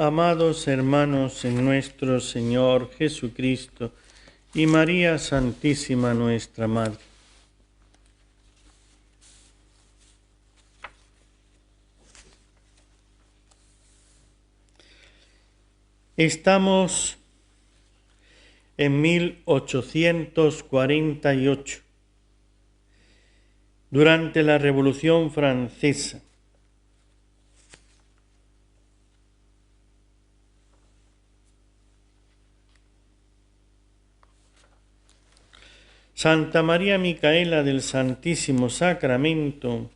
Amados hermanos en nuestro Señor Jesucristo y María Santísima nuestra Madre. Estamos en 1848, durante la Revolución Francesa. Santa María Micaela del Santísimo Sacramento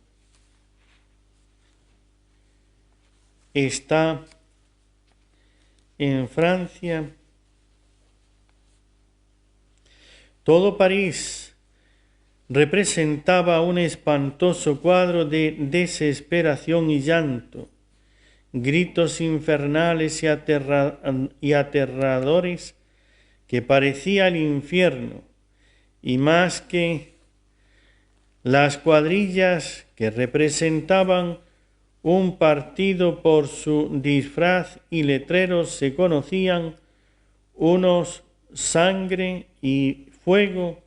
está en Francia. Todo París representaba un espantoso cuadro de desesperación y llanto, gritos infernales y aterradores que parecía el infierno, y más que las cuadrillas que representaban un partido por su disfraz y letreros se conocían, unos sangre y fuego,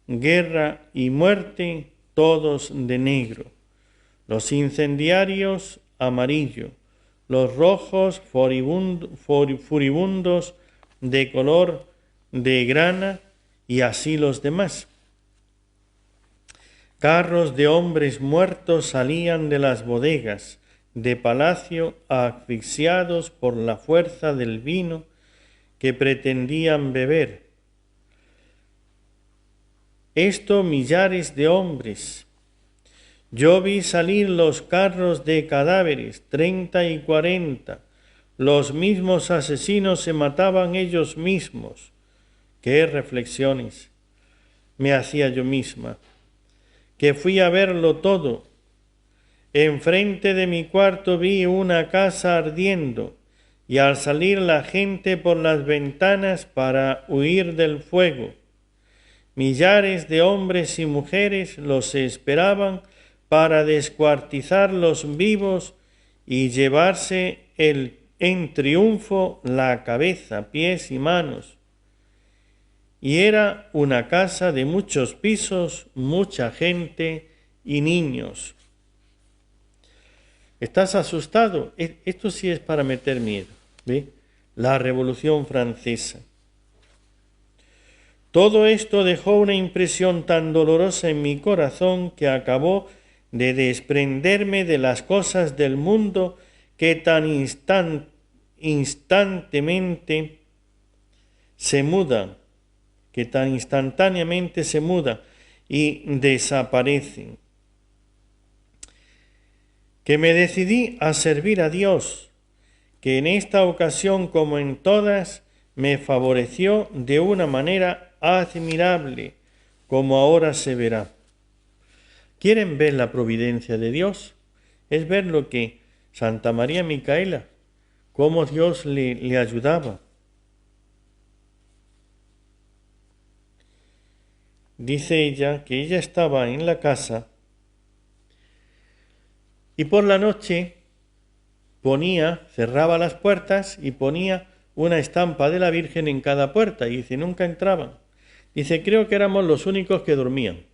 guerra y muerte, todos de negro, los incendiarios amarillo, los rojos furibundos de color de grana, y así los demás. Carros de hombres muertos salían de las bodegas de palacio asfixiados por la fuerza del vino que pretendían beber. Esto millares de hombres. Yo vi salir los carros de cadáveres, 30 y 40. Los mismos asesinos se mataban ellos mismos. ¡Qué reflexiones me hacía yo misma! Que fui a verlo todo. Enfrente de mi cuarto vi una casa ardiendo, y al salir la gente por las ventanas para huir del fuego. Millares de hombres y mujeres los esperaban para descuartizar los vivos y llevarse en triunfo la cabeza, pies y manos. Y era una casa de muchos pisos, mucha gente y niños. ¿Estás asustado? Esto sí es para meter miedo, ¿ve? La Revolución Francesa. Todo esto dejó una impresión tan dolorosa en mi corazón que acabó de desprenderme de las cosas del mundo que tan instantáneamente se mudan y desaparecen. Que me decidí a servir a Dios, que en esta ocasión como en todas me favoreció de una manera admirable, como ahora se verá. ¿Quieren ver la providencia de Dios? Es ver lo que Santa María Micaela, cómo Dios le ayudaba. Dice ella que ella estaba en la casa y por la noche cerraba las puertas y ponía una estampa de la Virgen en cada puerta, y dice, nunca entraban. Dice, creo que éramos los únicos que dormían.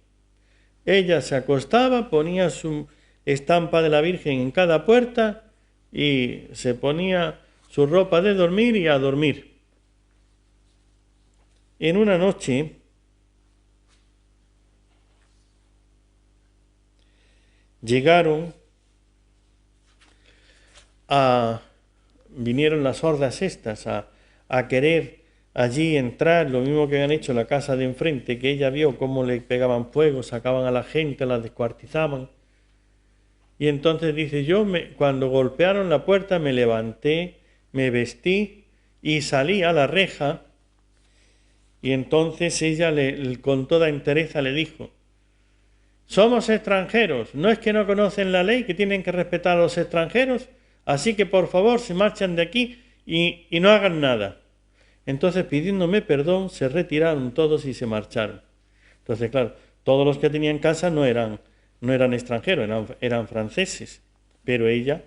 Ella se acostaba, ponía su estampa de la Virgen en cada puerta y se ponía su ropa de dormir y a dormir. En una noche vinieron las hordas estas a querer allí entrar, lo mismo que habían hecho en la casa de enfrente, que ella vio cómo le pegaban fuego, sacaban a la gente, la descuartizaban. Y entonces dice, cuando golpearon la puerta me levanté, me vestí y salí a la reja, y entonces ella con toda entereza le dijo, somos extranjeros, no es que no conocen la ley, que tienen que respetar a los extranjeros, así que por favor se marchan de aquí y no hagan nada. Entonces, pidiéndome perdón, se retiraron todos y se marcharon. Entonces, claro, todos los que tenían casa no eran extranjeros, eran franceses, pero ella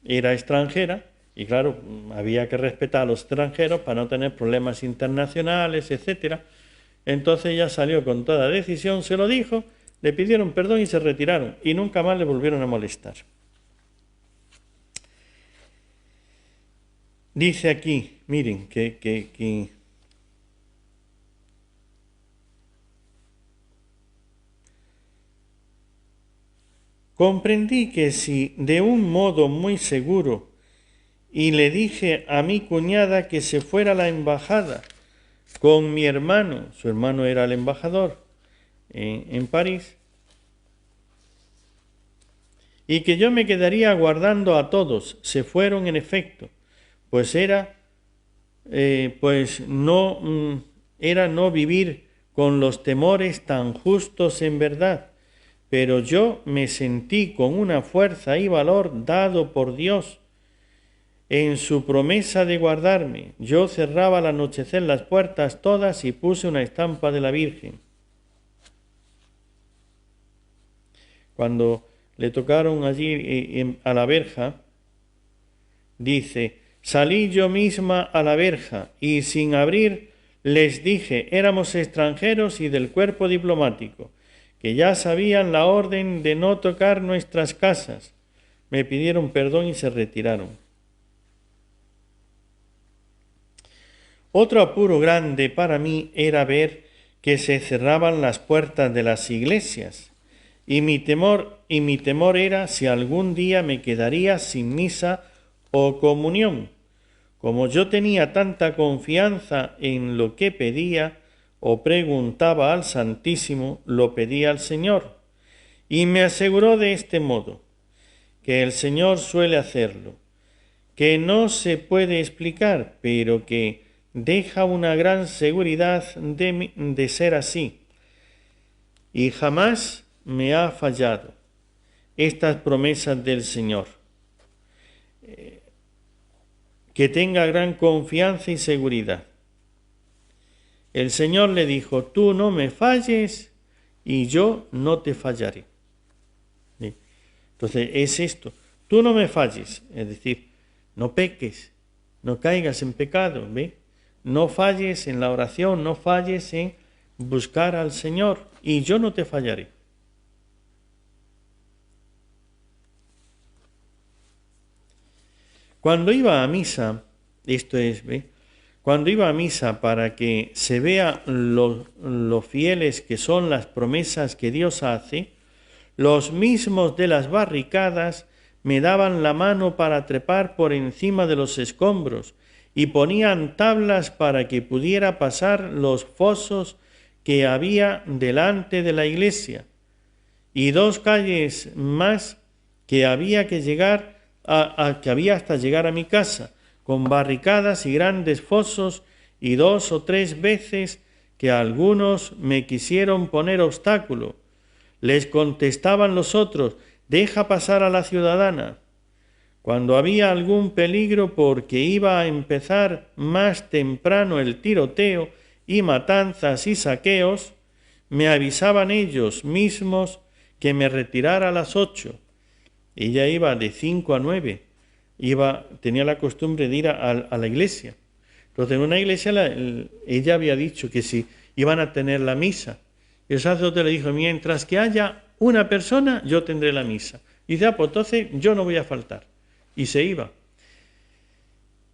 era extranjera Y claro, había que respetar a los extranjeros para no tener problemas internacionales, etcétera. Entonces ella salió con toda decisión, se lo dijo, le pidieron perdón y se retiraron. Y nunca más le volvieron a molestar. Dice aquí, miren, que comprendí que si de un modo muy seguro y le dije a mi cuñada que se fuera a la embajada con mi hermano, su hermano era el embajador en París, y que yo me quedaría aguardando a todos. Se fueron en efecto, pues era no vivir con los temores tan justos en verdad, pero yo me sentí con una fuerza y valor dado por Dios en su promesa de guardarme. Yo cerraba al anochecer las puertas todas y puse una estampa de la Virgen. Cuando le tocaron allí a la verja, dice, salí yo misma a la verja y sin abrir les dije, éramos extranjeros y del cuerpo diplomático, que ya sabían la orden de no tocar nuestras casas. Me pidieron perdón y se retiraron. Otro apuro grande para mí era ver que se cerraban las puertas de las iglesias, y mi temor era si algún día me quedaría sin misa o comunión. Como yo tenía tanta confianza en lo que pedía o preguntaba al Santísimo, lo pedía al Señor, y me aseguró de este modo, que el Señor suele hacerlo, que no se puede explicar, pero que deja una gran seguridad de ser así, y jamás me ha fallado estas promesas del Señor. Que tenga gran confianza y seguridad. El Señor le dijo, tú no me falles y yo no te fallaré. ¿Sí? Entonces es esto, tú no me falles, es decir, no peques, no caigas en pecado, ¿ve? No falles en la oración, no falles en buscar al Señor y yo no te fallaré. Cuando iba a misa, esto es, ¿ve? Cuando iba a misa para que se vea lo fieles que son las promesas que Dios hace, los mismos de las barricadas me daban la mano para trepar por encima de los escombros y ponían tablas para que pudiera pasar los fosos que había delante de la iglesia y 2 calles más que había que llegar que había hasta llegar a mi casa, con barricadas y grandes fosos, y 2 o 3 veces que algunos me quisieron poner obstáculo. Les contestaban los otros, deja pasar a la ciudadana. Cuando había algún peligro porque iba a empezar más temprano el tiroteo y matanzas y saqueos, me avisaban ellos mismos que me retirara a las 8. Ella iba de 5 a 9, tenía la costumbre de ir a la iglesia. Entonces en una iglesia ella había dicho que si iban a tener la misa, el sacerdote le dijo, mientras que haya una persona, yo tendré la misa. Y dice, pues entonces yo no voy a faltar. Y se iba.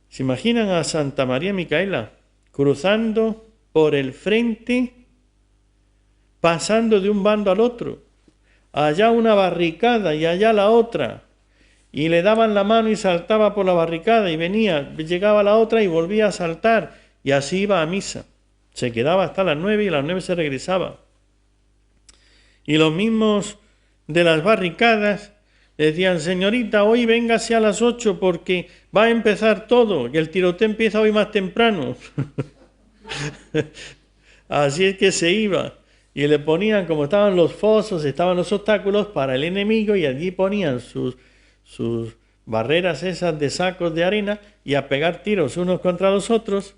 ¿Se imaginan a Santa María Micaela cruzando por el frente, pasando de un bando al otro? Allá una barricada y allá la otra, y le daban la mano y saltaba por la barricada y venía, llegaba a la otra y volvía a saltar, y así iba a misa. Se quedaba hasta las 9 y a las 9 se regresaba. Y los mismos de las barricadas decían, señorita, hoy véngase a las 8 porque va a empezar todo, que el tiroteo empieza hoy más temprano. Así es que se iba. Y le ponían, como estaban los fosos, estaban los obstáculos para el enemigo, y allí ponían sus barreras esas de sacos de arena y a pegar tiros unos contra los otros,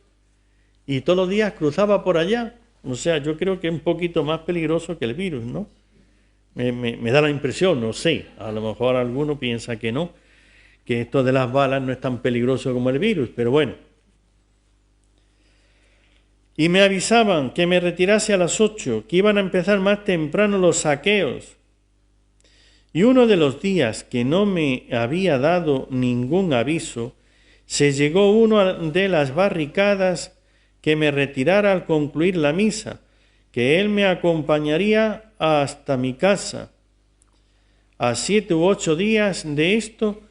y todos los días cruzaba por allá. O sea, yo creo que es un poquito más peligroso que el virus, ¿no? Me da la impresión, no sé, a lo mejor alguno piensa que no, que esto de las balas no es tan peligroso como el virus, pero bueno. Y me avisaban que me retirase a las 8, que iban a empezar más temprano los saqueos. Y uno de los días que no me había dado ningún aviso, se llegó uno de las barricadas que me retirara al concluir la misa, que él me acompañaría hasta mi casa. A 7 u 8 días de esto,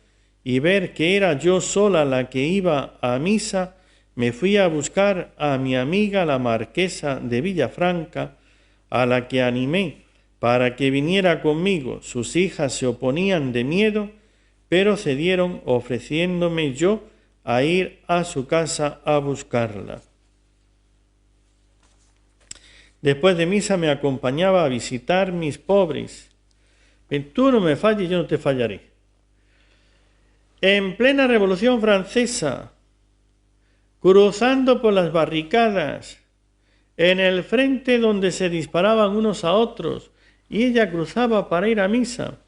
y ver que era yo sola la que iba a misa, me fui a buscar a mi amiga la marquesa de Villafranca, a la que animé para que viniera conmigo. Sus hijas se oponían de miedo, pero cedieron ofreciéndome yo a ir a su casa a buscarla. Después de misa me acompañaba a visitar mis pobres. Tú no me falles, yo no te fallaré. En plena Revolución Francesa, cruzando por las barricadas, en el frente donde se disparaban unos a otros, y ella cruzaba para ir a misa.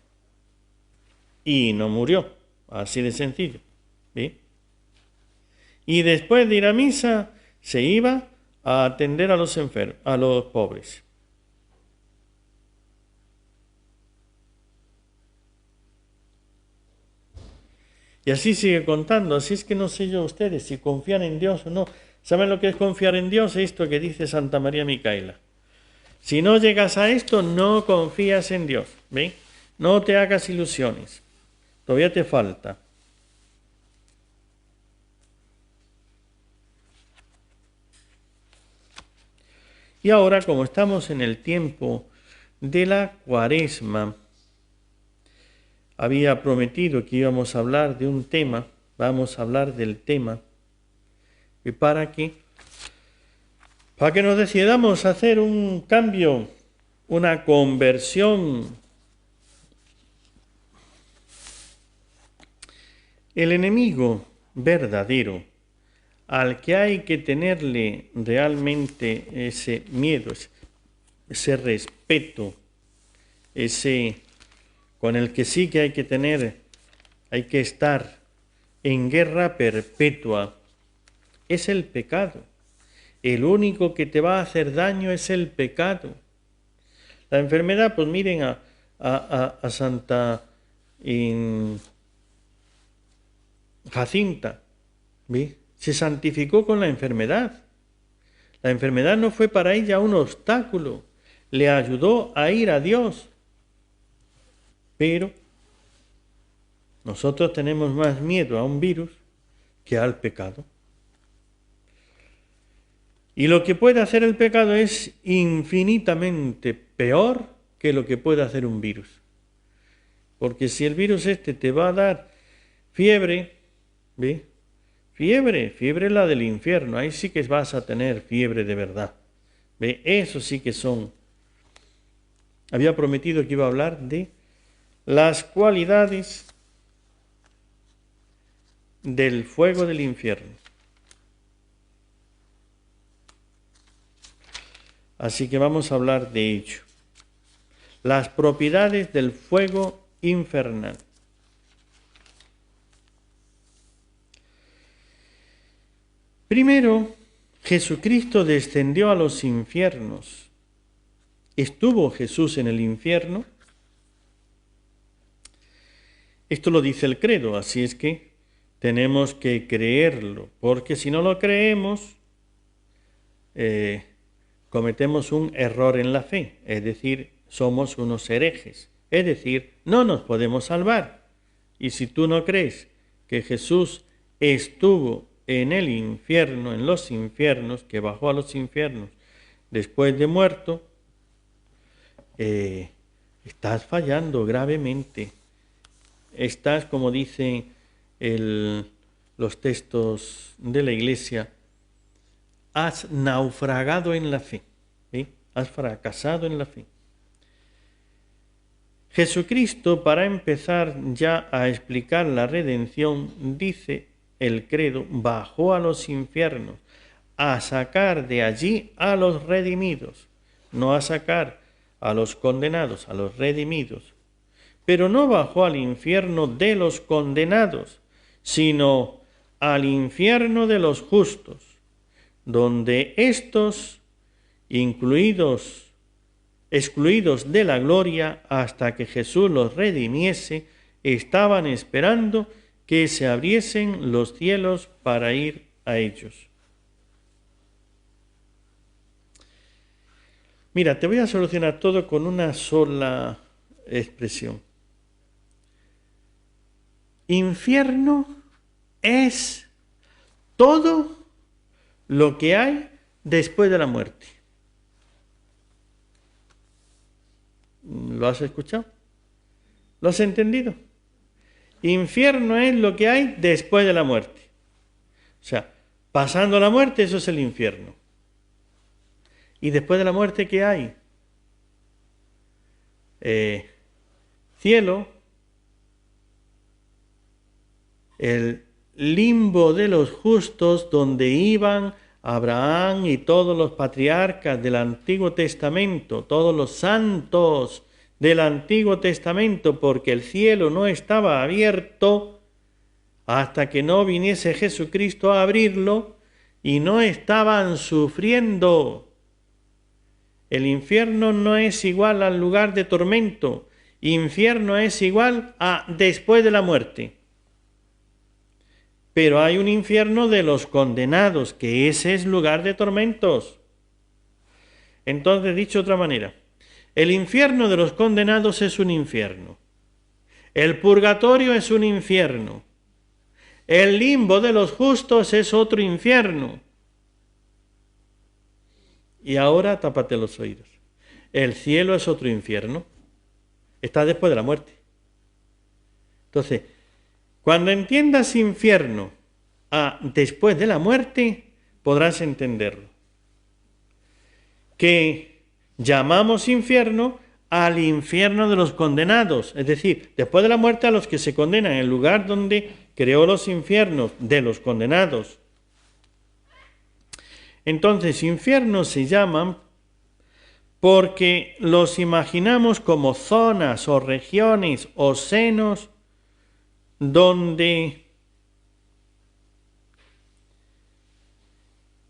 Y no murió, así de sencillo. ¿Sí? Y después de ir a misa, se iba a atender a los enfermos, a los pobres. Y así sigue contando. Así es que no sé yo ustedes si confían en Dios o no. ¿Saben lo que es confiar en Dios? Esto que dice Santa María Micaela. Si no llegas a esto, no confías en Dios. ¿Ve? No te hagas ilusiones. Todavía te falta. Y ahora, como estamos en el tiempo de la Cuaresma, había prometido que íbamos a hablar de un tema, vamos a hablar del tema, y para que nos decidamos a hacer un cambio, una conversión. El enemigo verdadero, al que hay que tenerle realmente ese miedo, ese respeto, ese con el que sí que hay que estar en guerra perpetua, es el pecado. El único que te va a hacer daño es el pecado. La enfermedad, pues miren a Santa Jacinta, ¿ve? Se santificó con la enfermedad. La enfermedad no fue para ella un obstáculo, le ayudó a ir a Dios. Pero nosotros tenemos más miedo a un virus que al pecado. Y lo que puede hacer el pecado es infinitamente peor que lo que puede hacer un virus. Porque si el virus te va a dar fiebre, ¿ve? Fiebre la del infierno, ahí sí que vas a tener fiebre de verdad. ¿Ve? Eso sí que son. Había prometido que iba a hablar de las cualidades del fuego del infierno. Así que vamos a hablar de ello. Las propiedades del fuego infernal. Primero, Jesucristo descendió a los infiernos. ¿Estuvo Jesús en el infierno? Esto lo dice el credo, así es que tenemos que creerlo, porque si no lo creemos, cometemos un error en la fe, es decir, somos unos herejes, es decir, no nos podemos salvar. Y si tú no crees que Jesús estuvo en el infierno, en los infiernos, que bajó a los infiernos después de muerto, estás fallando gravemente. Estás, como dicen los textos de la Iglesia, has naufragado en la fe, ¿sí? Has fracasado en la fe. Jesucristo, para empezar ya a explicar la redención, dice el credo, bajó a los infiernos, a sacar de allí a los redimidos, no a sacar a los condenados, a los redimidos. Pero no bajó al infierno de los condenados, sino al infierno de los justos, donde estos, excluidos de la gloria hasta que Jesús los redimiese, estaban esperando que se abriesen los cielos para ir a ellos. Mira, te voy a solucionar todo con una sola expresión. Infierno es todo lo que hay después de la muerte. ¿Lo has escuchado? ¿Lo has entendido? Infierno es lo que hay después de la muerte. O sea, pasando la muerte, eso es el infierno. ¿Y después de la muerte qué hay? Cielo, el limbo de los justos donde iban Abraham y todos los patriarcas del Antiguo Testamento, todos los santos del Antiguo Testamento, porque el cielo no estaba abierto hasta que no viniese Jesucristo a abrirlo, y no estaban sufriendo. El infierno no es igual al lugar de tormento, infierno es igual a después de la muerte. Pero hay un infierno de los condenados, que ese es lugar de tormentos. Entonces, dicho de otra manera, el infierno de los condenados es un infierno. El purgatorio es un infierno. El limbo de los justos es otro infierno. Y ahora tápate los oídos. El cielo es otro infierno. Está después de la muerte. Entonces, cuando entiendas infierno después de la muerte, podrás entenderlo. Que llamamos infierno al infierno de los condenados, es decir, después de la muerte a los que se condenan, el lugar donde creó los infiernos de los condenados. Entonces, infiernos se llaman porque los imaginamos como zonas o regiones o senos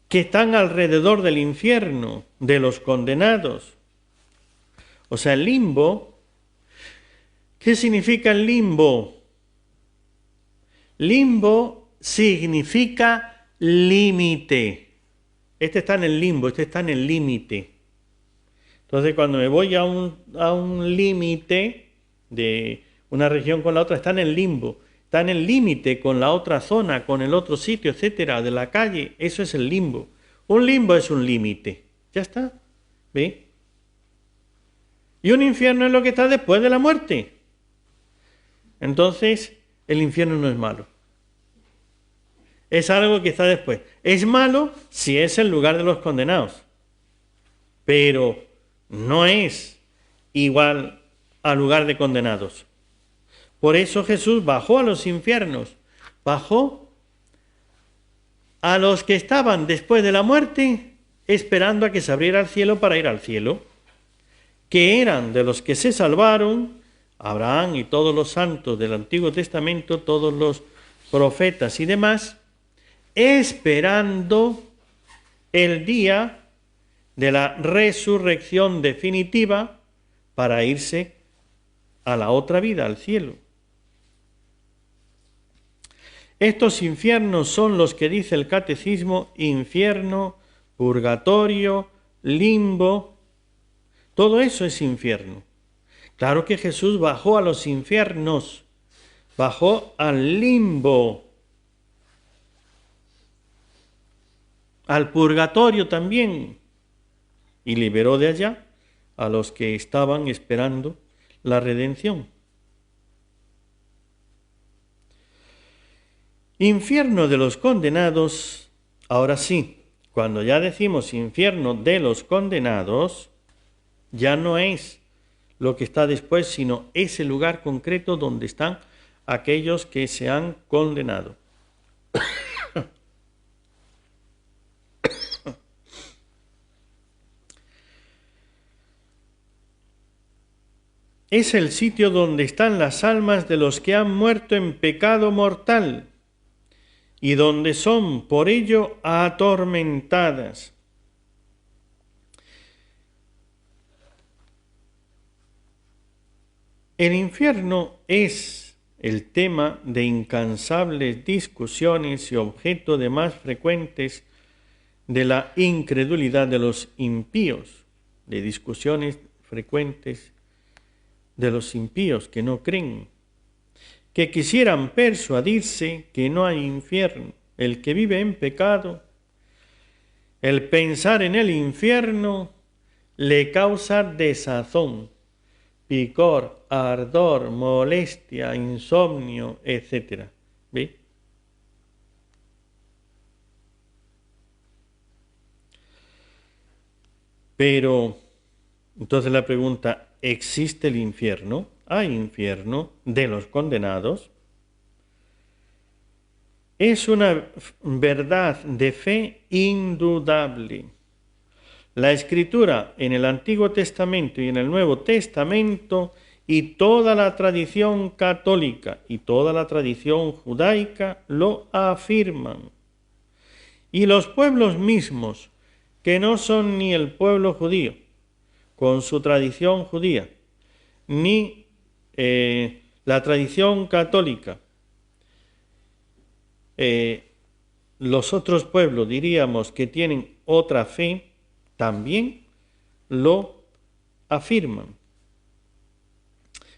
que están alrededor del infierno, de los condenados. O sea, el limbo. ¿Qué significa el limbo? Limbo significa límite. Este está en el limbo, este está en el límite. Entonces, cuando me voy a un límite de una región con la otra, está en el limbo. Está en el límite con la otra zona, con el otro sitio, etcétera, de la calle. Eso es el limbo. Un limbo es un límite. Ya está. ¿Ve? Y un infierno es lo que está después de la muerte. Entonces, el infierno no es malo. Es algo que está después. Es malo si es el lugar de los condenados. Pero no es igual al lugar de condenados. Por eso Jesús bajó a los infiernos, bajó a los que estaban después de la muerte esperando a que se abriera el cielo para ir al cielo, que eran de los que se salvaron, Abraham y todos los santos del Antiguo Testamento, todos los profetas y demás, esperando el día de la resurrección definitiva para irse a la otra vida, al cielo. Estos infiernos son los que dice el catecismo: infierno, purgatorio, limbo. Todo eso es infierno. Claro que Jesús bajó a los infiernos, bajó al limbo, al purgatorio también, y liberó de allá a los que estaban esperando la redención. Infierno de los condenados. Ahora sí, cuando ya decimos infierno de los condenados, ya no es lo que está después, sino ese lugar concreto donde están aquellos que se han condenado. Es el sitio donde están las almas de los que han muerto en pecado mortal, y donde son por ello atormentadas. El infierno es el tema de incansables discusiones y objeto de más frecuentes de la incredulidad de los impíos, de discusiones frecuentes de los impíos que no creen, que quisieran persuadirse que no hay infierno. El que vive en pecado, el pensar en el infierno le causa desazón, picor, ardor, molestia, insomnio, etc. ¿Ve? Pero, entonces la pregunta, ¿existe el infierno? ¿Hay infierno de los condenados? Es una verdad de fe indudable. La Escritura en el Antiguo Testamento y en el Nuevo Testamento y toda la tradición católica y toda la tradición judaica lo afirman. Y los pueblos mismos, que no son ni el pueblo judío, con su tradición judía, ni la tradición católica, los otros pueblos, diríamos, que tienen otra fe, también lo afirman.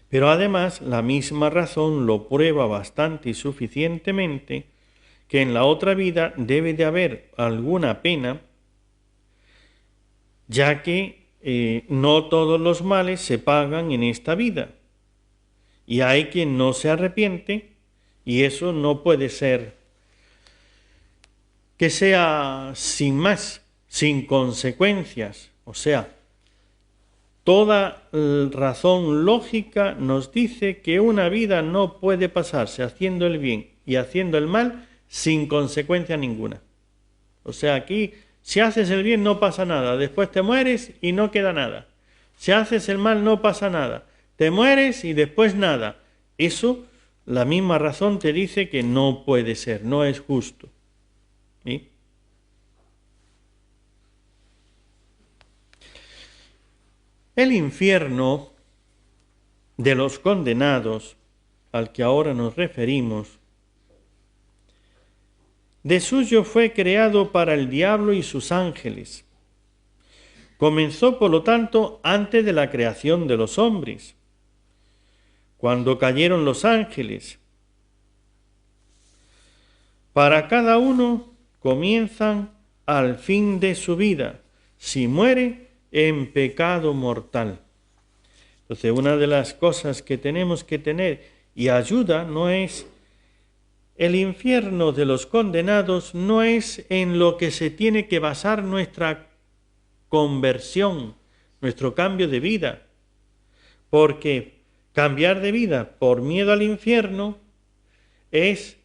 Pero además, la misma razón lo prueba bastante y suficientemente que en la otra vida debe de haber alguna pena, ya que no todos los males se pagan en esta vida. Y hay quien no se arrepiente, y eso no puede ser que sea sin más, sin consecuencias. O sea, toda razón lógica nos dice que una vida no puede pasarse haciendo el bien y haciendo el mal sin consecuencia ninguna. O sea, aquí, si haces el bien no pasa nada, después te mueres y no queda nada. Si haces el mal no pasa nada, te mueres y después nada. Eso, la misma razón te dice que no puede ser, no es justo. ¿Sí? El infierno de los condenados, al que ahora nos referimos, de suyo fue creado para el diablo y sus ángeles. Comenzó, por lo tanto, antes de la creación de los hombres, cuando cayeron los ángeles. Para cada uno comienzan al fin de su vida, si muere en pecado mortal. Entonces, una de las cosas que tenemos que tener y ayuda no es el infierno de los condenados, no es en lo que se tiene que basar nuestra conversión, nuestro cambio de vida, porque cambiar de vida por miedo al infierno es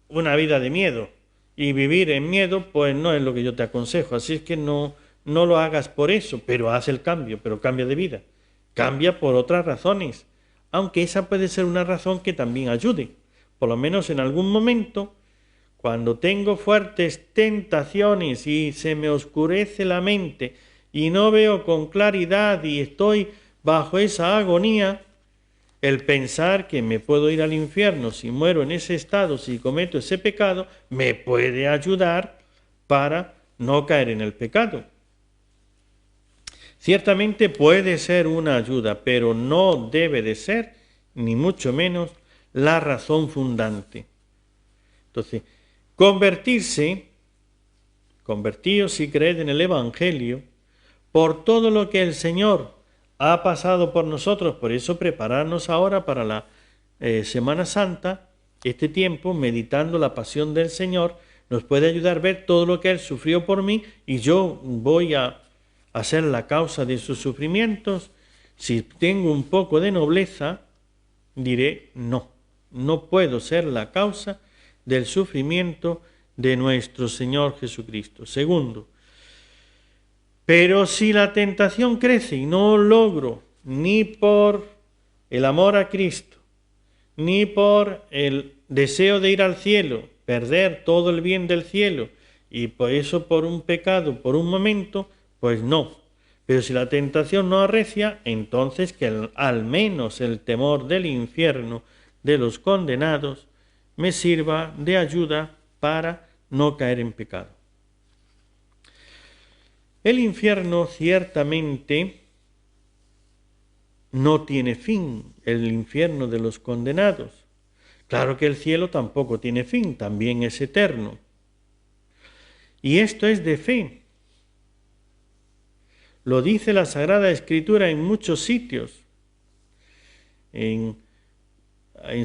una vida de miedo, y vivir en miedo pues no es lo que yo te aconsejo, así es que no lo hagas por eso, pero haz el cambio, pero cambia de vida, cambia por otras razones, aunque esa puede ser una razón que también ayude, por lo menos en algún momento, cuando tengo fuertes tentaciones y se me oscurece la mente y no veo con claridad y estoy bajo esa agonía, el pensar que me puedo ir al infierno si muero en ese estado, si cometo ese pecado, me puede ayudar para no caer en el pecado. Ciertamente puede ser una ayuda, pero no debe de ser, ni mucho menos, la razón fundante. Entonces, convertíos y creed en el Evangelio, por todo lo que el Señor ha pasado por nosotros, por eso prepararnos ahora para la Semana Santa, este tiempo, meditando la pasión del Señor, nos puede ayudar a ver todo lo que Él sufrió por mí y yo voy a ser la causa de sus sufrimientos. Si tengo un poco de nobleza, diré no puedo ser la causa del sufrimiento de nuestro Señor Jesucristo. Segundo, pero si la tentación crece y no logro, ni por el amor a Cristo, ni por el deseo de ir al cielo, perder todo el bien del cielo y por eso por un pecado, por un momento, pues no. Pero si la tentación no arrecia, entonces que al menos el temor del infierno de los condenados me sirva de ayuda para no caer en pecado. El infierno ciertamente no tiene fin, el infierno de los condenados. Claro que el cielo tampoco tiene fin, también es eterno. Y esto es de fe. Lo dice la Sagrada Escritura en muchos sitios. En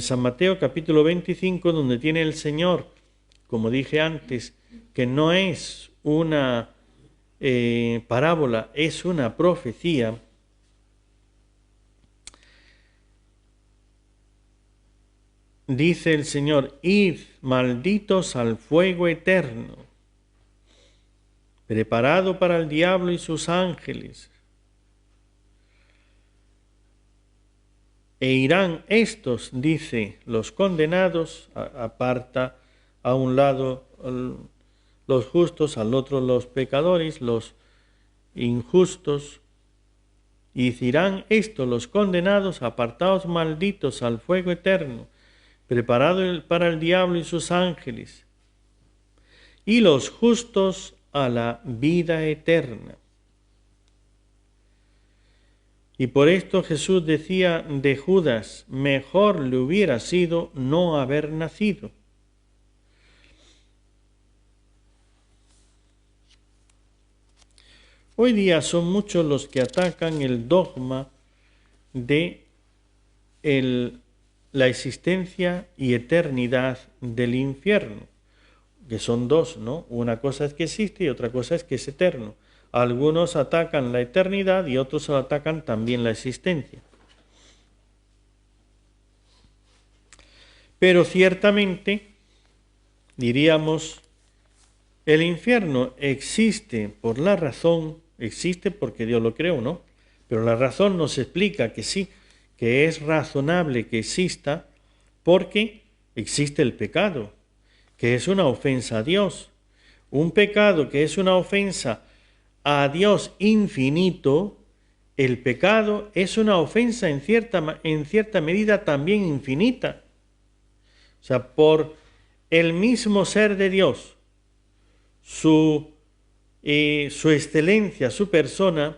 San Mateo capítulo 25, donde tiene el Señor, como dije antes, que no es una parábola, es una profecía. Dice el Señor: id malditos al fuego eterno, preparado para el diablo y sus ángeles. E irán estos, dice, los condenados, aparta a un lado los justos, al otro los pecadores, los injustos. Y irán estos, los condenados, apartados malditos al fuego eterno, preparado para el diablo y sus ángeles, y los justos a la vida eterna. Y por esto Jesús decía de Judas: mejor le hubiera sido no haber nacido. Hoy día son muchos los que atacan el dogma de la existencia y eternidad del infierno, que son dos, ¿no? Una cosa es que existe y otra cosa es que es eterno. Algunos atacan la eternidad y otros atacan también la existencia. Pero ciertamente, diríamos, el infierno existe por la razón, existe porque Dios lo creó, ¿no? Pero la razón nos explica que sí, que es razonable que exista porque existe el pecado, que es una ofensa a Dios. Un pecado que es una ofensa a Dios infinito, el pecado es una ofensa en cierta medida también infinita. O sea, por el mismo ser de Dios, su excelencia, su persona,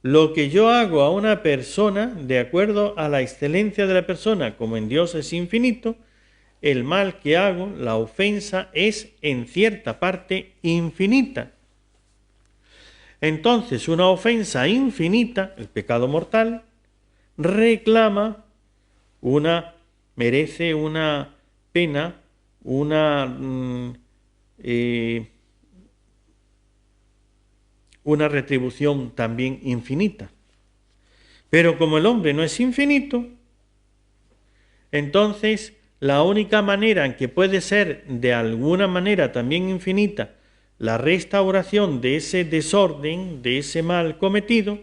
lo que yo hago a una persona, de acuerdo a la excelencia de la persona, como en Dios es infinito, el mal que hago, la ofensa, es en cierta parte infinita. Entonces, una ofensa infinita, el pecado mortal, merece una pena, una retribución también infinita. Pero como el hombre no es infinito, entonces la única manera en que puede ser de alguna manera también infinita la restauración de ese desorden, de ese mal cometido,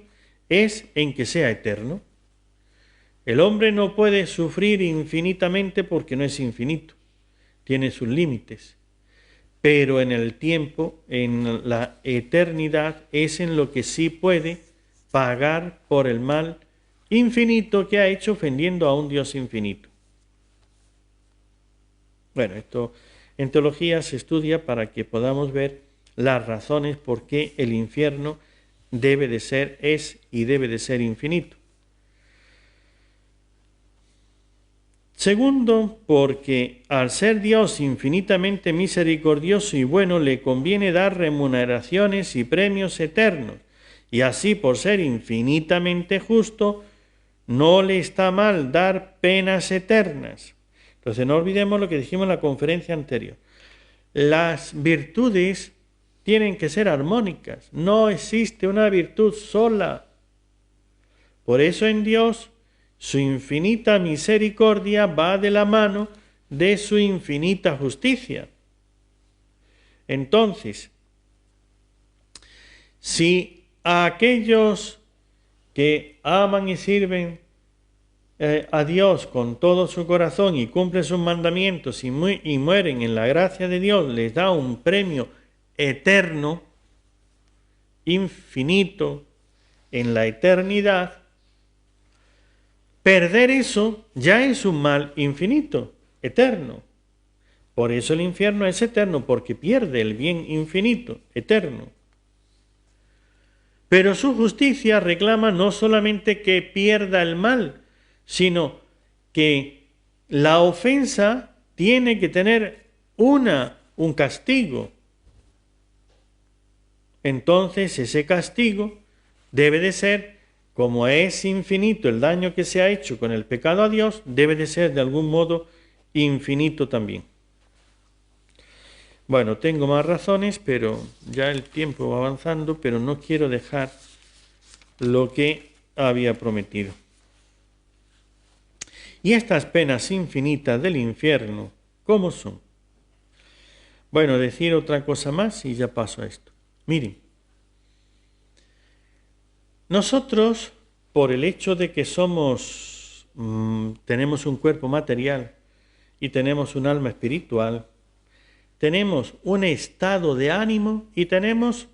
es en que sea eterno. El hombre no puede sufrir infinitamente porque no es infinito, tiene sus límites. Pero en el tiempo, en la eternidad, es en lo que sí puede pagar por el mal infinito que ha hecho ofendiendo a un Dios infinito. Bueno, esto en teología se estudia para que podamos ver las razones por qué el infierno es y debe de ser infinito. Segundo, porque al ser Dios infinitamente misericordioso y bueno, le conviene dar remuneraciones y premios eternos, y así por ser infinitamente justo, no le está mal dar penas eternas. Entonces no olvidemos lo que dijimos en la conferencia anterior. Las virtudes tienen que ser armónicas, no existe una virtud sola. Por eso en Dios su infinita misericordia va de la mano de su infinita justicia. Entonces, si a aquellos que aman y sirven a Dios con todo su corazón y cumplen sus mandamientos y mueren en la gracia de Dios, les da un premio eterno, infinito, en la eternidad. Perder eso ya es un mal infinito, eterno. Por eso el infierno es eterno, porque pierde el bien infinito, eterno. Pero su justicia reclama no solamente que pierda el mal, sino que la ofensa tiene que tener un castigo. Entonces ese castigo debe de ser, como es infinito el daño que se ha hecho con el pecado a Dios, debe de ser de algún modo infinito también. Bueno, tengo más razones, pero ya el tiempo va avanzando, pero no quiero dejar lo que había prometido. ¿Y estas penas infinitas del infierno, cómo son? Bueno, decir otra cosa más y ya paso a esto. Miren, nosotros, por el hecho de que tenemos un cuerpo material y tenemos un alma espiritual, tenemos un estado de ánimo y tenemos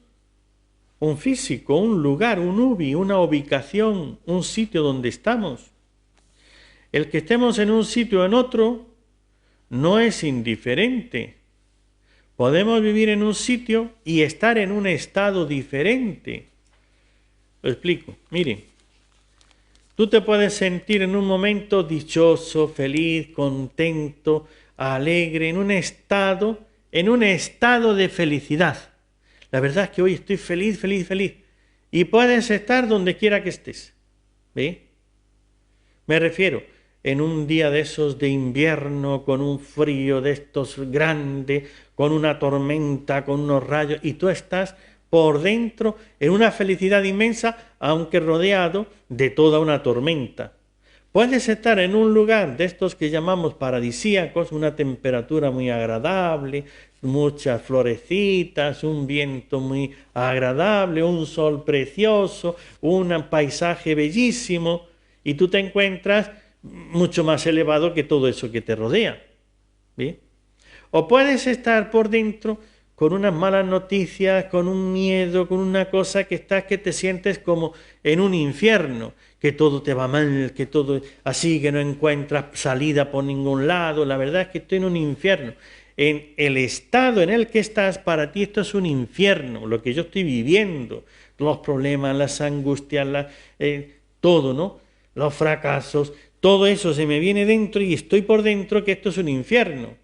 un físico, un lugar, un ubi, una ubicación, un sitio donde estamos. El que estemos en un sitio o en otro no es indiferente. Podemos vivir en un sitio y estar en un estado diferente. Lo explico. Miren, tú te puedes sentir en un momento dichoso, feliz, contento, alegre, en un estado de felicidad. La verdad es que hoy estoy feliz, feliz, feliz. Y puedes estar donde quiera que estés. ¿Ve? Me refiero, en un día de esos de invierno, con un frío de estos grandes, con una tormenta, con unos rayos, y tú estás por dentro en una felicidad inmensa, aunque rodeado de toda una tormenta. Puedes estar en un lugar de estos que llamamos paradisíacos, una temperatura muy agradable, muchas florecitas, un viento muy agradable, un sol precioso, un paisaje bellísimo, y tú te encuentras mucho más elevado que todo eso que te rodea. ¿Bien? O puedes estar por dentro con unas malas noticias, con un miedo, con una cosa que te sientes como en un infierno, que todo te va mal, que todo así, que no encuentras salida por ningún lado. La verdad es que estoy en un infierno. En el estado en el que estás, para ti esto es un infierno, lo que yo estoy viviendo, los problemas, las angustias, todo, ¿no? Los fracasos, todo eso se me viene dentro y estoy por dentro que esto es un infierno.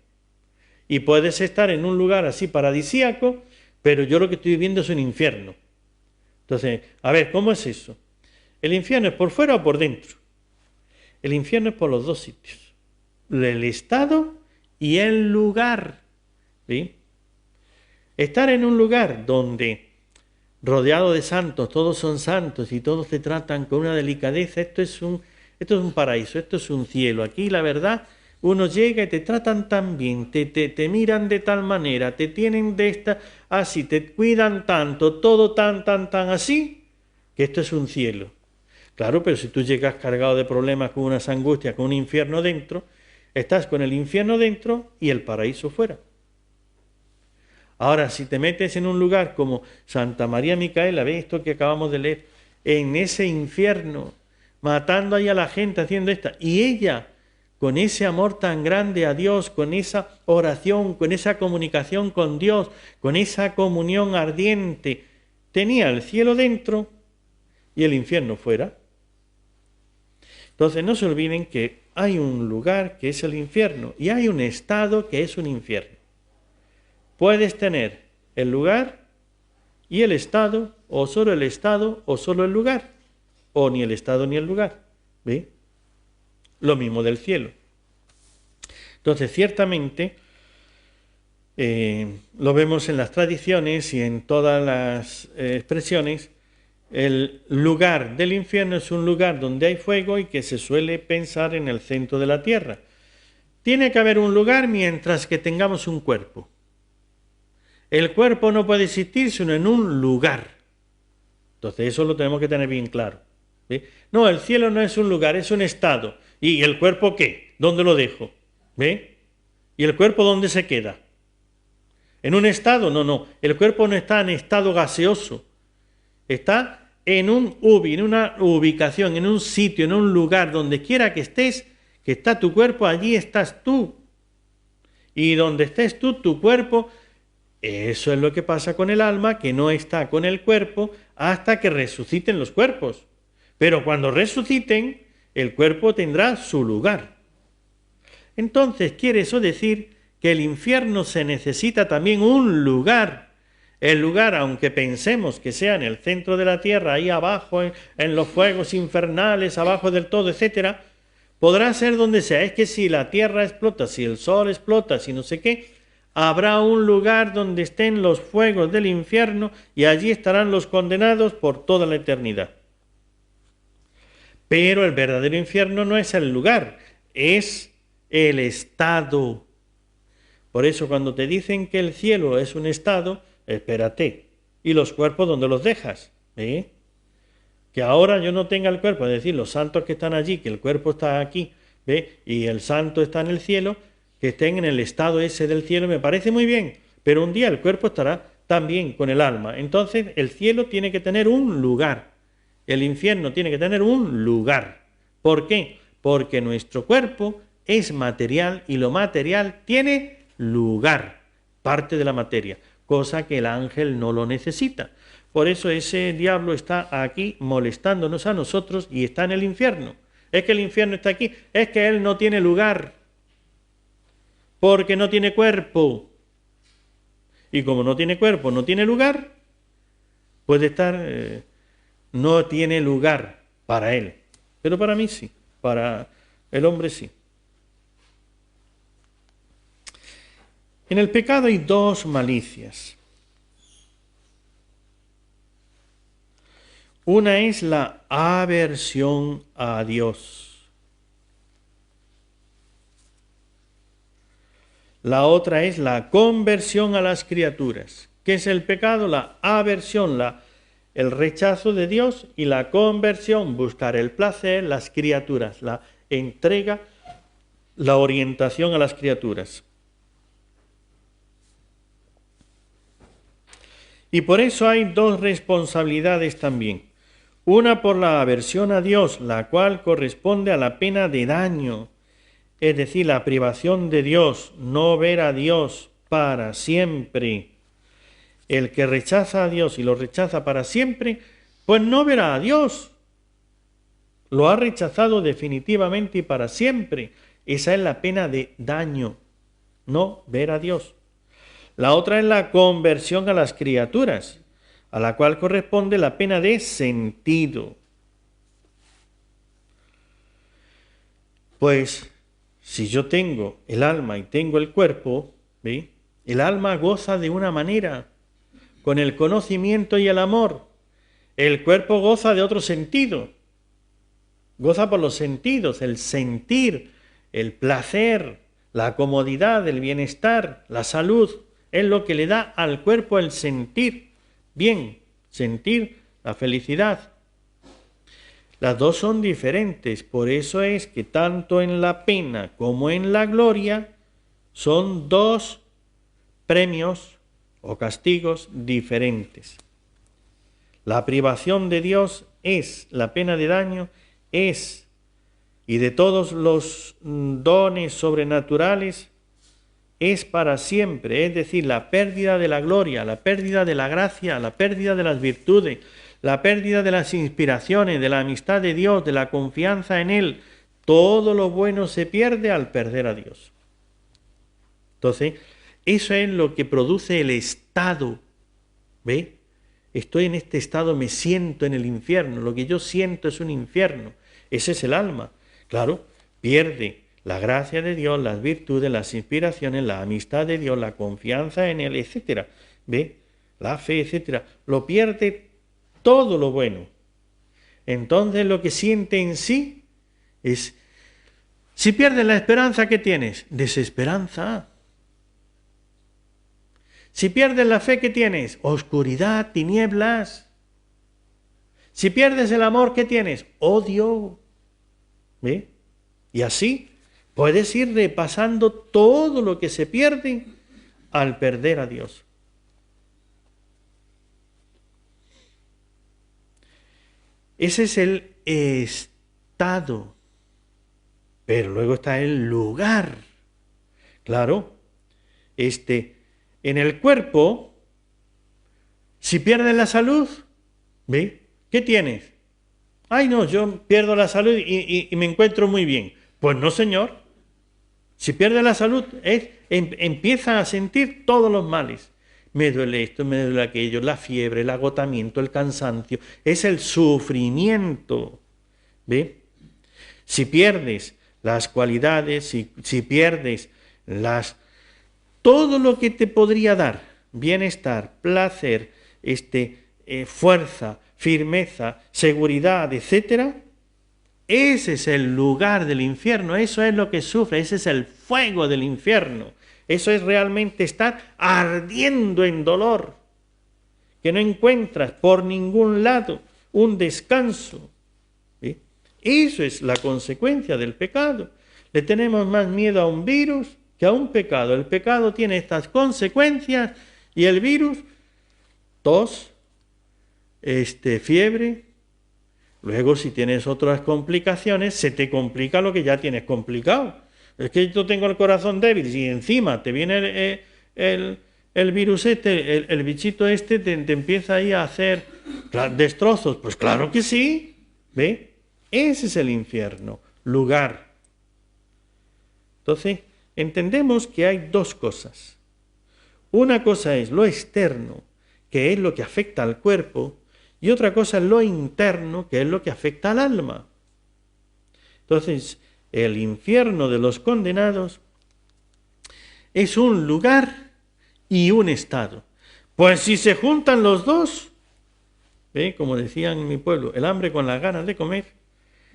Y puedes estar en un lugar así paradisíaco, pero yo lo que estoy viviendo es un infierno. Entonces, a ver, ¿cómo es eso? ¿El infierno es por fuera o por dentro? El infierno es por los dos sitios. El estado y el lugar. ¿Sí? Estar en un lugar donde, rodeado de santos, todos son santos y todos te tratan con una delicadeza, esto es un paraíso, esto es un cielo. Aquí la verdad, uno llega y te tratan tan bien, te miran de tal manera, te tienen de esta así, te cuidan tanto, todo tan así, que esto es un cielo. Claro, pero si tú llegas cargado de problemas, con unas angustias, con un infierno dentro, estás con el infierno dentro y el paraíso fuera. Ahora, si te metes en un lugar como Santa María Micaela, ve esto que acabamos de leer, en ese infierno, matando ahí a la gente, haciendo esta, y ella, con ese amor tan grande a Dios, con esa oración, con esa comunicación con Dios, con esa comunión ardiente, tenía el cielo dentro y el infierno fuera. Entonces no se olviden que hay un lugar que es el infierno y hay un estado que es un infierno. Puedes tener el lugar y el estado, o solo el estado, o solo el lugar, o ni el estado ni el lugar. ¿Ve? Lo mismo del cielo. Entonces, ciertamente, lo vemos en las tradiciones y en todas las expresiones, el lugar del infierno es un lugar donde hay fuego y que se suele pensar en el centro de la tierra. Tiene que haber un lugar mientras que tengamos un cuerpo. El cuerpo no puede existir sino en un lugar. Entonces eso lo tenemos que tener bien claro. ¿Ve? No, el cielo no es un lugar, es un estado. ¿Y el cuerpo qué? ¿Dónde lo dejo? ¿Ve? ¿Y el cuerpo dónde se queda? ¿En un estado? No, no. El cuerpo no está en estado gaseoso. Está en en una ubicación, en un sitio, en un lugar, donde quiera que estés, que está tu cuerpo, allí estás tú. Y donde estés tú, tu cuerpo, eso es lo que pasa con el alma, que no está con el cuerpo hasta que resuciten los cuerpos. Pero cuando resuciten, el cuerpo tendrá su lugar. Entonces, quiere eso decir que el infierno se necesita también un lugar. El lugar, aunque pensemos que sea en el centro de la tierra, ahí abajo, en los fuegos infernales, abajo del todo, etcétera, podrá ser donde sea. Es que si la tierra explota, si el sol explota, si no sé qué, habrá un lugar donde estén los fuegos del infierno y allí estarán los condenados por toda la eternidad. Pero el verdadero infierno no es el lugar, es el estado. Por eso cuando te dicen que el cielo es un estado, espérate. ¿Y los cuerpos dónde los dejas? ¿Eh? Que ahora yo no tenga el cuerpo, es decir, los santos que están allí, que el cuerpo está aquí, ¿ve? Y el santo está en el cielo, que estén en el estado ese del cielo, me parece muy bien, pero un día el cuerpo estará también con el alma. Entonces el cielo tiene que tener un lugar, el infierno tiene que tener un lugar. ¿Por qué? Porque nuestro cuerpo es material y lo material tiene lugar, parte de la materia, cosa que el ángel no lo necesita. Por eso ese diablo está aquí molestándonos a nosotros y está en el infierno. Es que el infierno está aquí, es que él no tiene lugar, porque no tiene cuerpo. Y como no tiene cuerpo, no tiene lugar, puede estar, no tiene lugar para él. Pero para mí sí, para el hombre sí. En el pecado hay dos malicias. Una es la aversión a Dios. La otra es la conversión a las criaturas. ¿Qué es el pecado? La aversión, el rechazo de Dios, y la conversión, buscar el placer, las criaturas, la entrega, la orientación a las criaturas. Y por eso hay dos responsabilidades también. Una por la aversión a Dios, la cual corresponde a la pena de daño, es decir, la privación de Dios, no ver a Dios para siempre. El que rechaza a Dios y lo rechaza para siempre, pues no verá a Dios. Lo ha rechazado definitivamente y para siempre. Esa es la pena de daño, no ver a Dios. La otra es la conversión a las criaturas, a la cual corresponde la pena de sentido. Pues si yo tengo el alma y tengo el cuerpo, ¿ve? El alma goza de una manera, con el conocimiento y el amor. El cuerpo goza de otro sentido. Goza por los sentidos, el sentir, el placer, la comodidad, el bienestar, la salud. Es lo que le da al cuerpo el sentir bien, sentir la felicidad. Las dos son diferentes, por eso es que tanto en la pena como en la gloria son dos premios o castigos diferentes. La privación de Dios es, la pena de daño es, y de todos los dones sobrenaturales, es para siempre, es decir, la pérdida de la gloria, la pérdida de la gracia, la pérdida de las virtudes, la pérdida de las inspiraciones, de la amistad de Dios, de la confianza en Él. Todo lo bueno se pierde al perder a Dios. Entonces, eso es lo que produce el estado. ¿Ve? Estoy en este estado, me siento en el infierno, lo que yo siento es un infierno. Ese es el alma. Claro, pierde la gracia de Dios, las virtudes, las inspiraciones, la amistad de Dios, la confianza en Él, etc. ¿Ve? La fe, etc. Lo pierde todo lo bueno. Entonces lo que siente en sí es, si pierdes la esperanza, ¿qué tienes? Desesperanza. Si pierdes la fe, ¿qué tienes? Oscuridad, tinieblas. Si pierdes el amor, ¿qué tienes? Odio. ¿Ve? Y así puedes ir repasando todo lo que se pierde al perder a Dios. Ese es el estado, pero luego está el lugar. Claro, en el cuerpo, si pierdes la salud, ¿ve? ¿Qué tienes? Ay, no, yo pierdo la salud y me encuentro muy bien. Pues no, señor. Si pierdes la salud, empieza a sentir todos los males. Me duele esto, me duele aquello, la fiebre, el agotamiento, el cansancio. Es el sufrimiento. ¿Ve? Si pierdes las cualidades, si pierdes todo lo que te podría dar bienestar, placer, fuerza, firmeza, seguridad, etcétera, ese es el lugar del infierno, eso es lo que sufre, ese es el fuego del infierno. Eso es realmente estar ardiendo en dolor, que no encuentras por ningún lado un descanso. ¿Sí? Eso es la consecuencia del pecado. Le tenemos más miedo a un virus que a un pecado. El pecado tiene estas consecuencias y el virus, tos, fiebre. Luego, si tienes otras complicaciones, se te complica lo que ya tienes complicado. Es que yo tengo el corazón débil, si encima te viene el virus el bichito te empieza ahí a hacer destrozos. Pues claro que sí, ¿ve? Ese es el infierno, lugar. Entonces, entendemos que hay dos cosas. Una cosa es lo externo, que es lo que afecta al cuerpo, y otra cosa es lo interno, que es lo que afecta al alma. Entonces, el infierno de los condenados es un lugar y un estado. Pues si se juntan los dos, ¿ve? Como decían en mi pueblo, el hambre con las ganas de comer,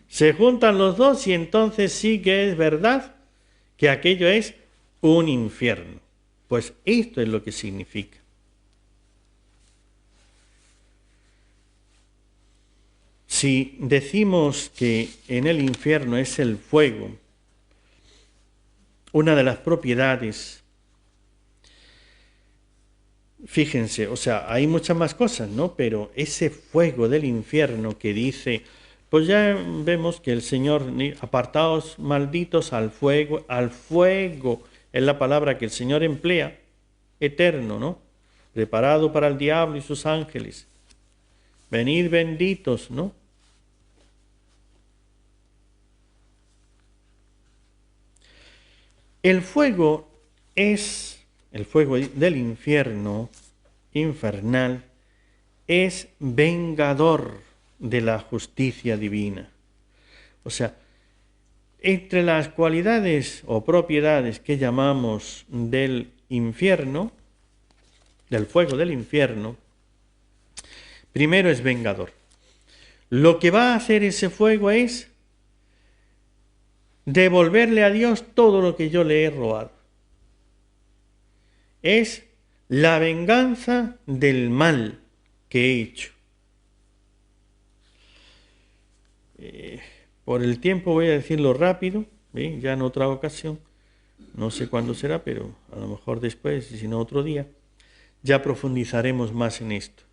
se juntan los dos y entonces sí que es verdad que aquello es un infierno. Pues esto es lo que significa. Si decimos que en el infierno es el fuego, una de las propiedades, fíjense, o sea, hay muchas más cosas, ¿no? Pero ese fuego del infierno que dice, pues ya vemos que el Señor, apartaos malditos al fuego es la palabra que el Señor emplea, eterno, ¿no? Preparado para el diablo y sus ángeles. Venid benditos, ¿no? El fuego del infierno, infernal, es vengador de la justicia divina. O sea, entre las cualidades o propiedades que llamamos del infierno, del fuego del infierno, primero es vengador. Lo que va a hacer ese fuego es devolverle a Dios todo lo que yo le he robado. Es la venganza del mal que he hecho. Por el tiempo voy a decirlo rápido, ya en otra ocasión, no sé cuándo será, pero a lo mejor después, y si no otro día, ya profundizaremos más en esto.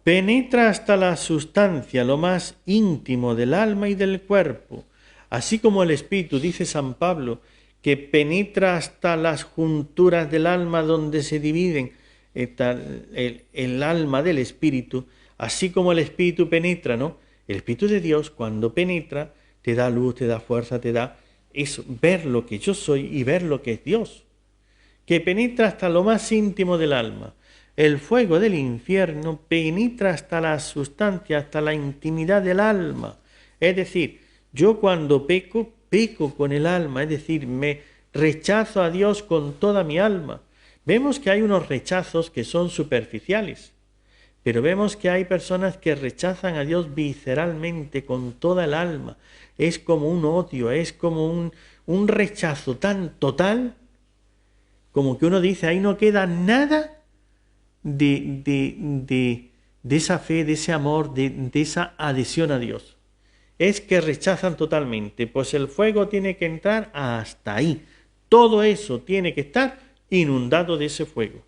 Penetra hasta la sustancia, lo más íntimo del alma y del cuerpo, así como el espíritu, dice San Pablo, que penetra hasta las junturas del alma donde se dividen el alma del espíritu, así como el espíritu penetra, ¿no? El espíritu de Dios, cuando penetra, te da luz, te da fuerza, te da eso, ver lo que yo soy y ver lo que es Dios, que penetra hasta lo más íntimo del alma. El fuego del infierno penetra hasta la sustancia, hasta la intimidad del alma. Es decir, yo cuando peco, peco con el alma, es decir, me rechazo a Dios con toda mi alma. Vemos que hay unos rechazos que son superficiales, pero vemos que hay personas que rechazan a Dios visceralmente con toda el alma. Es como un odio, es como un rechazo tan total, como que uno dice, ahí no queda nada de de esa fe, de ese amor, de esa adhesión a Dios. Es que rechazan totalmente, pues el fuego tiene que entrar hasta ahí. Todo eso tiene que estar inundado de ese fuego.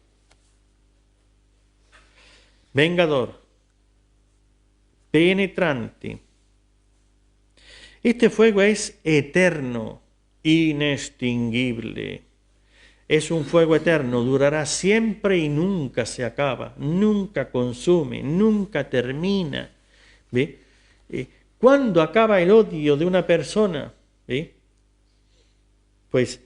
Vengador, penetrante. Este fuego es eterno, inextinguible. Es un fuego eterno, durará siempre y nunca se acaba, nunca consume, nunca termina. ¿Ve? ¿Cuándo acaba el odio de una persona? ¿Ve? Pues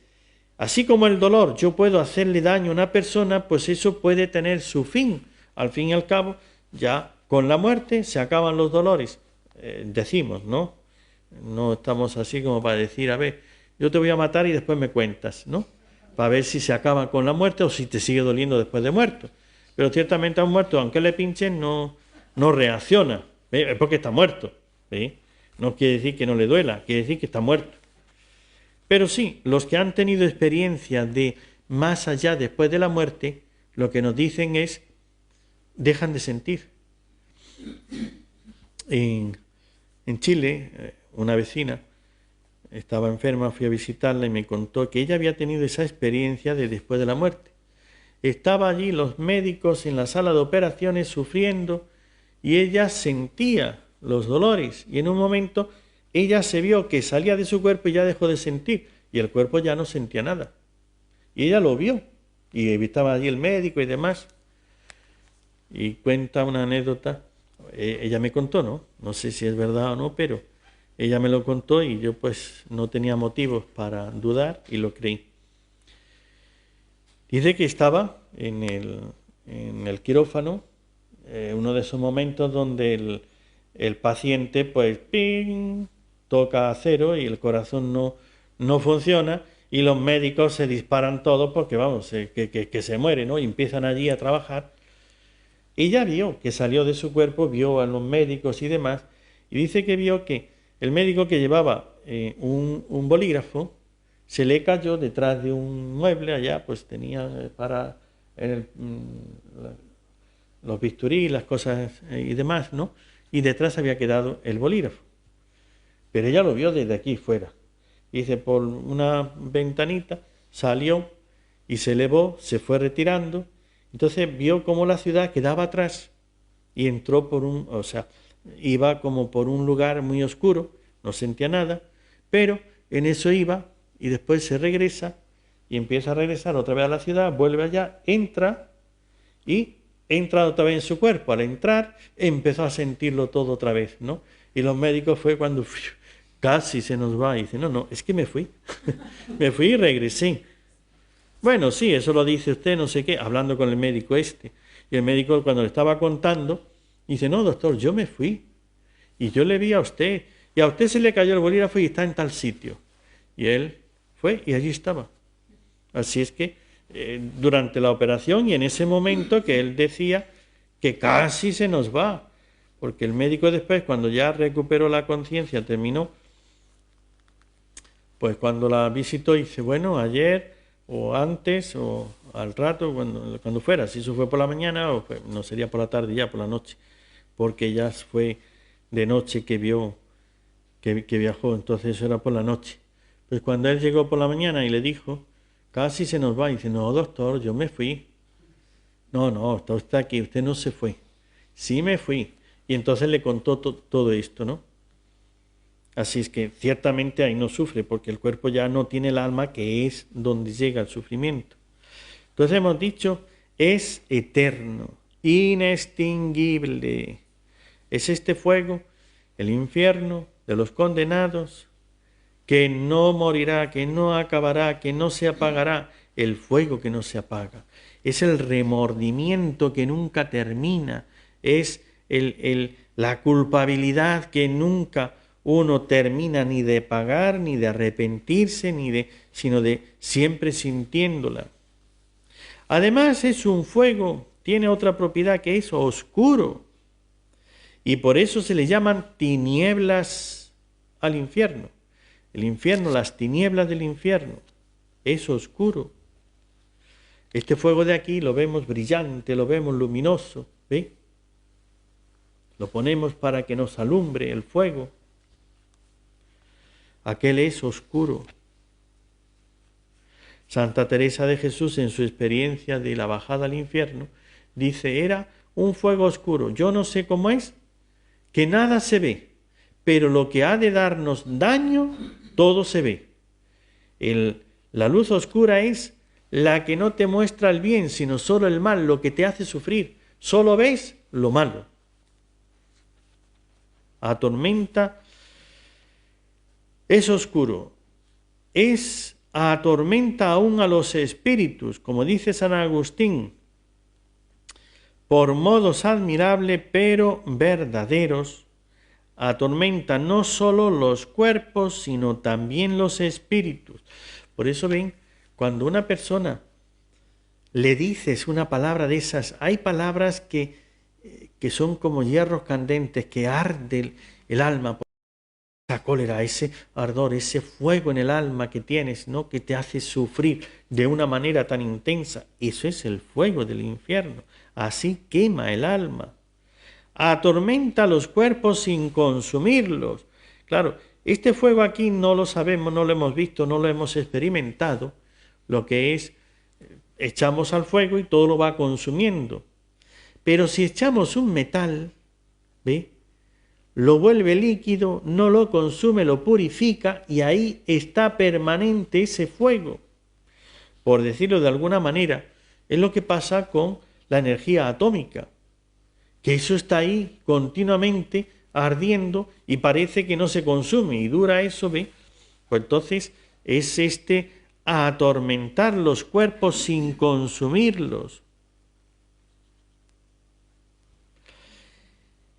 así como el dolor, yo puedo hacerle daño a una persona, pues eso puede tener su fin. Al fin y al cabo, ya con la muerte se acaban los dolores. Decimos, ¿no? No estamos así como para decir, a ver, yo te voy a matar y después me cuentas, ¿no? Para ver si se acaba con la muerte o si te sigue doliendo después de muerto. Pero ciertamente a un muerto, aunque le pinchen, no reacciona, ¿ve? Es porque está muerto, ¿ve? No quiere decir que no le duela, quiere decir que está muerto. Pero sí, los que han tenido experiencia de más allá después de la muerte, lo que nos dicen es, dejan de sentir. En Chile, una vecina estaba enferma, fui a visitarla y me contó que ella había tenido esa experiencia de después de la muerte. Estaba allí los médicos en la sala de operaciones sufriendo y ella sentía los dolores y en un momento ella se vio que salía de su cuerpo y ya dejó de sentir y el cuerpo ya no sentía nada. Y ella lo vio y estaba allí el médico y demás. Y cuenta una anécdota, ella me contó, ¿no? No sé si es verdad o no, pero ella me lo contó y yo pues no tenía motivos para dudar y lo creí. Dice que estaba en el quirófano, uno de esos momentos donde el paciente pues ¡ping! Toca a cero y el corazón no funciona y los médicos se disparan todos porque vamos, que se muere, ¿no? Y empiezan allí a trabajar. Ella vio que salió de su cuerpo, vio a los médicos y demás y dice que vio que el médico que llevaba un bolígrafo se le cayó detrás de un mueble allá, pues tenía para los bisturí, las cosas y demás, ¿no? Y detrás había quedado el bolígrafo. Pero ella lo vio desde aquí fuera. Dice, por una ventanita salió y se elevó, se fue retirando. Entonces vio cómo la ciudad quedaba atrás y entró iba como por un lugar muy oscuro, no sentía nada, pero en eso iba y después se regresa y empieza a regresar otra vez a la ciudad, vuelve allá, entra y entra otra vez en su cuerpo. Al entrar empezó a sentirlo todo otra vez, ¿no? Y los médicos fue cuando casi se nos va y dice, no, es que me fui, me fui y regresé. Bueno, sí, eso lo dice usted, no sé qué, hablando con el médico este. Y el médico cuando le estaba contando, dice, no, doctor, yo me fui. Y yo le vi a usted. Y a usted se le cayó el bolígrafo y está en tal sitio. Y él fue y allí estaba. Así es que durante la operación y en ese momento que él decía que casi se nos va. Porque el médico después, cuando ya recuperó la conciencia, terminó, pues cuando la visitó dice, bueno, ayer o antes o al rato, cuando fuera, si eso fue por la mañana o no sería por la tarde, ya por la noche, porque ya fue de noche que vio, que viajó, entonces eso era por la noche. Pues cuando él llegó por la mañana y le dijo, casi se nos va, y dice, no, doctor, yo me fui. No, está usted aquí, usted no se fue. Sí me fui. Y entonces le contó todo esto, ¿no? Así es que ciertamente ahí no sufre, porque el cuerpo ya no tiene el alma, que es donde llega el sufrimiento. Entonces hemos dicho, es eterno, inextinguible. Es este fuego, el infierno de los condenados, que no morirá, que no acabará, que no se apagará, el fuego que no se apaga. Es el remordimiento que nunca termina, es la culpabilidad que nunca uno termina ni de pagar, ni de arrepentirse, sino de siempre sintiéndola. Además es un fuego, tiene otra propiedad que es oscuro, y por eso se le llaman tinieblas al infierno. El infierno, las tinieblas del infierno, es oscuro. Este fuego de aquí lo vemos brillante, lo vemos luminoso, ¿ve? lo ponemos para que nos alumbre el fuego. Aquel es oscuro. Santa Teresa de Jesús, en su experiencia de la bajada al infierno, dice, era un fuego oscuro. Yo no sé cómo es, que nada se ve, pero lo que ha de darnos daño, todo se ve. La luz oscura es la que no te muestra el bien, sino solo el mal, lo que te hace sufrir. Solo ves lo malo. Atormenta, es oscuro, atormenta aún a los espíritus, como dice San Agustín, por modos admirables pero verdaderos, atormenta no solo los cuerpos, sino también los espíritus. Por eso ven, cuando una persona le dices una palabra de esas, hay palabras que son como hierros candentes, que arde el alma, esa cólera, ese ardor, ese fuego en el alma que tienes, ¿no? Que te hace sufrir de una manera tan intensa. Eso es el fuego del infierno. Así quema el alma. Atormenta los cuerpos sin consumirlos. Claro, este fuego aquí no lo sabemos, no lo hemos visto, no lo hemos experimentado. Lo que es, echamos al fuego y todo lo va consumiendo. Pero si echamos un metal, ¿ve?, lo vuelve líquido, no lo consume, lo purifica y ahí está permanente ese fuego. Por decirlo de alguna manera, es lo que pasa con la energía atómica, que eso está ahí continuamente ardiendo y parece que no se consume y dura eso, ¿ve? Pues entonces es atormentar los cuerpos sin consumirlos.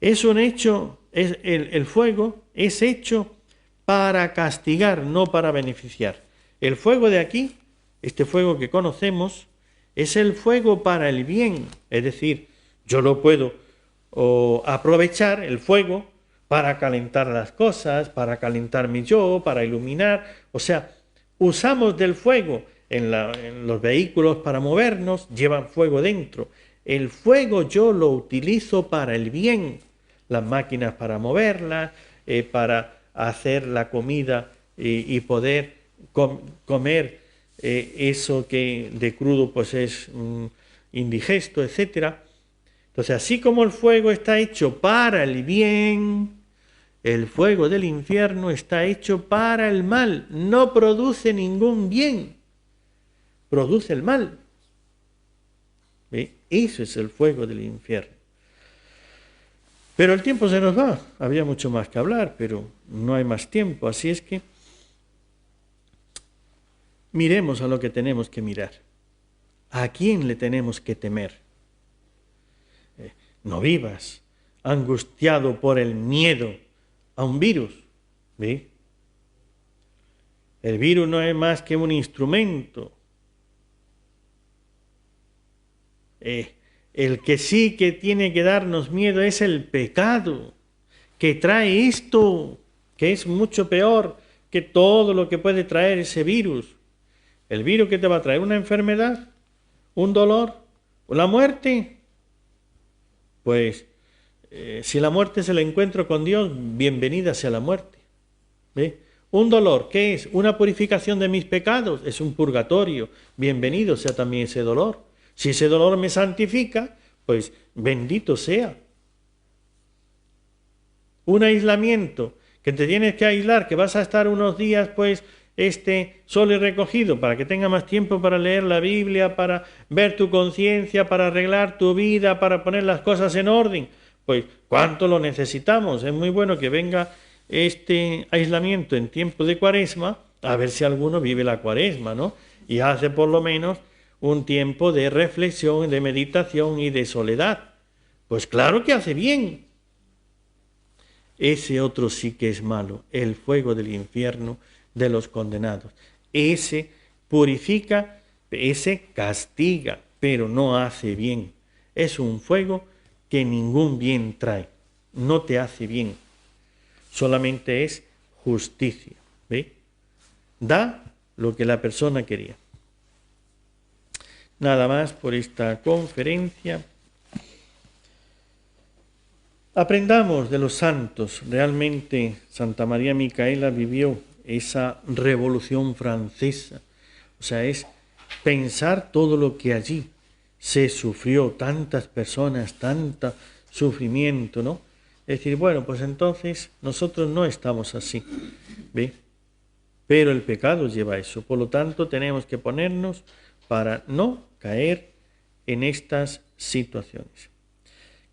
Es un hecho, el fuego es hecho para castigar, no para beneficiar. El fuego de aquí, este fuego que conocemos, es el fuego para el bien. Es decir, yo lo puedo aprovechar, el fuego, para calentar las cosas, para calentar mi yo, para iluminar. O sea, usamos del fuego en los vehículos para movernos, llevan fuego dentro. El fuego yo lo utilizo para el bien. Las máquinas para moverlas, para hacer la comida y poder comer eso que de crudo pues es indigesto, etc. Entonces, así como el fuego está hecho para el bien, el fuego del infierno está hecho para el mal. No produce ningún bien, produce el mal. ¿Ve? Eso es el fuego del infierno. Pero el tiempo se nos va, había mucho más que hablar, pero no hay más tiempo, así es que miremos a lo que tenemos que mirar. ¿A quién le tenemos que temer? No vivas angustiado por el miedo a un virus, ¿ve? El virus no es más que un instrumento. El que sí que tiene que darnos miedo es el pecado, que trae esto, que es mucho peor que todo lo que puede traer ese virus. El virus que te va a traer una enfermedad, un dolor, o la muerte. Pues si la muerte es el encuentro con Dios, bienvenida sea la muerte. ¿Ve? Un dolor, ¿qué es? Una purificación de mis pecados, es un purgatorio, bienvenido sea también ese dolor. Si ese dolor me santifica, pues bendito sea. Un aislamiento, que te tienes que aislar, que vas a estar unos días pues solo y recogido para que tenga más tiempo para leer la Biblia, para ver tu conciencia, para arreglar tu vida, para poner las cosas en orden. Pues ¿cuánto lo necesitamos? Es muy bueno que venga este aislamiento en tiempo de Cuaresma, a ver si alguno vive la Cuaresma, ¿no? Y hace por lo menos un tiempo de reflexión, de meditación y de soledad. Pues claro que hace bien. Ese otro sí que es malo, el fuego del infierno de los condenados. Ese purifica, ese castiga, pero no hace bien. Es un fuego que ningún bien trae, no te hace bien. Solamente es justicia, ¿ve? Da lo que la persona quería. Nada más por esta conferencia. Aprendamos de los santos. Realmente Santa María Micaela vivió esa revolución francesa. O sea, es pensar todo lo que allí se sufrió, tantas personas, tanto sufrimiento, ¿no? Es decir, bueno, pues entonces nosotros no estamos así, ¿ve? Pero el pecado lleva a eso. Por lo tanto, tenemos que ponernos para no caer en estas situaciones.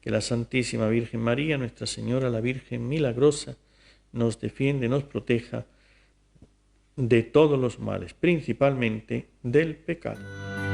Que la Santísima Virgen María, Nuestra Señora, la Virgen Milagrosa, nos defiende, nos proteja de todos los males, principalmente del pecado.